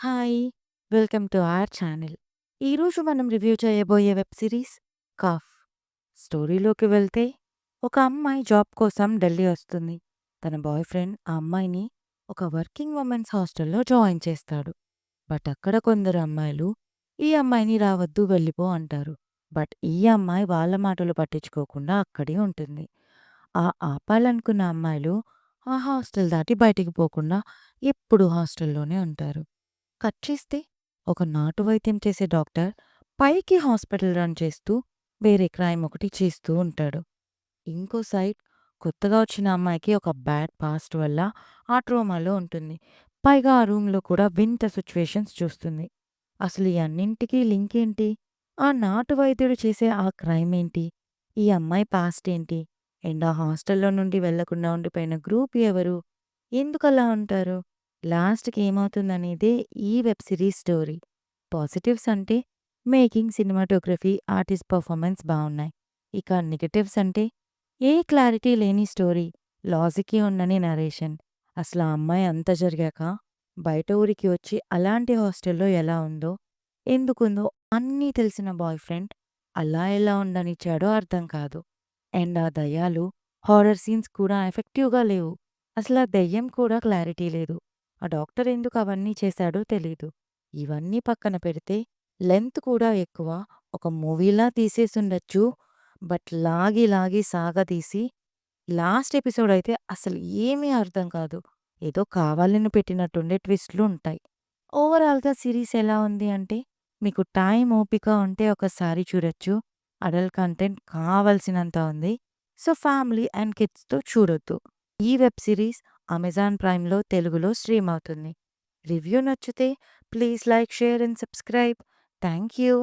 Hi! Welcome to our channel. ఈరోజు మనం review చేయబోయే వెబ్ సిరీస్ 'కాఫ్'. స్టోరీలోకి వెళ్తే ఒక అమ్మాయి జాబ్ కోసం ఢిల్లీ వస్తుంది. తన బాయ్ ఫ్రెండ్ ఆ అమ్మాయిని ఒక వర్కింగ్ ఉమెన్స్ హాస్టల్‌లో జాయిన్ చేస్తాడు. బట్ అక్కడ కొందరు అమ్మాయిలు ఈ అమ్మాయిని రావద్దు వెళ్ళిపో అంటారు. బట్ ఈ అమ్మాయి వాళ్ళ మాటలు పట్టించుకోకుండా అక్కడే ఉంటుంది. ఆపాలనుకున్న అమ్మాయిలు ఆ హాస్టల్ దాటి బయటికి పోకుండా ఎప్పుడూ హాస్టల్‌లోనే ఉంటారు. కట్ చేస్తే ఒక నాటు వైద్యం చేసే డాక్టర్ పైకి హాస్పిటల్ రన్ చేస్తూ వేరే క్రైమ్ ఒకటి చేస్తూ ఉంటాడు. ఇంకో సైడ్ కొత్తగా వచ్చిన అమ్మాయికి ఒక బ్యాడ్ పాస్ట్ వల్ల ఆ ట్రోమాలో ఉంటుంది. పైగా ఆ రూమ్‌లో కూడా వింత సిట్యుయేషన్స్ చూస్తుంది. అసలు ఈ అన్నింటికి లింక్ ఏంటి? ఆ నాటు వైద్యుడు చేసే ఆ క్రైమ్ ఏంటి? ఈ అమ్మాయి పాస్ట్ ఏంటి? అండ్ ఆ హాస్టల్‌లో నుండి వెళ్ళకుండా ఉండిపోయిన గ్రూప్ ఎవరు? ఎందుకలా ఉంటారు? లాస్ట్‌కి ఏమవుతుందనేదే ఈ వెబ్ సిరీస్ స్టోరీ. పాజిటివ్స్ అంటే మేకింగ్, సినిమాటోగ్రఫీ, ఆర్టిస్ట్ పర్ఫార్మెన్స్ బావున్నాయి. ఇక నెగెటివ్స్ అంటే ఏ క్లారిటీ లేని స్టోరీ, లాజికే ఉండని నరేషన్. అసలు ఆ అమ్మాయి అంత జరిగాక బయట ఊరికి వచ్చి అలాంటి హాస్టల్‌లో ఎలా ఉందో, ఎందుకుందో అన్నీ తెలిసిన బాయ్ ఫ్రెండ్ అలా ఎలా ఉండనిచ్చాడో అర్థం కాదు. అండ్ ఆ దయ్యాలు, హారర్ సీన్స్ కూడా ఎఫెక్టివ్‌గా లేవు. అసలా దెయ్యం కూడా క్లారిటీ లేదు. ఆ డాక్టర్ ఎందుకు అవన్నీ చేశాడో తెలీదు. ఇవన్నీ పక్కన పెడితే లెంత్ కూడా ఎక్కువ. ఒక మూవీలా తీసేసుండొచ్చు. బట్ లాగి లాగి సాగదీసి లాస్ట్ ఎపిసోడ్ అయితే అసలు ఏమీ అర్థం కాదు. ఏదో కావాలని పెట్టినట్టుండే ట్విస్ట్‌లు ఉంటాయి. ఓవరాల్‌గా సిరీస్ ఎలా ఉంది అంటే, మీకు టైం, ఓపిక ఉంటే ఒకసారి చూడొచ్చు. అడల్ట్ కంటెంట్ కావాల్సినంత ఉంది. సో, ఫ్యామిలీ అండ్ కిడ్స్‌తో చూడొద్దు. ఈ వెబ్ సిరీస్ అమెజాన్ ప్రైమ్‌లో తెలుగులో స్ట్రీమ్ అవుతుంది. రివ్యూ నచ్చితే please like, share and subscribe. Thank you.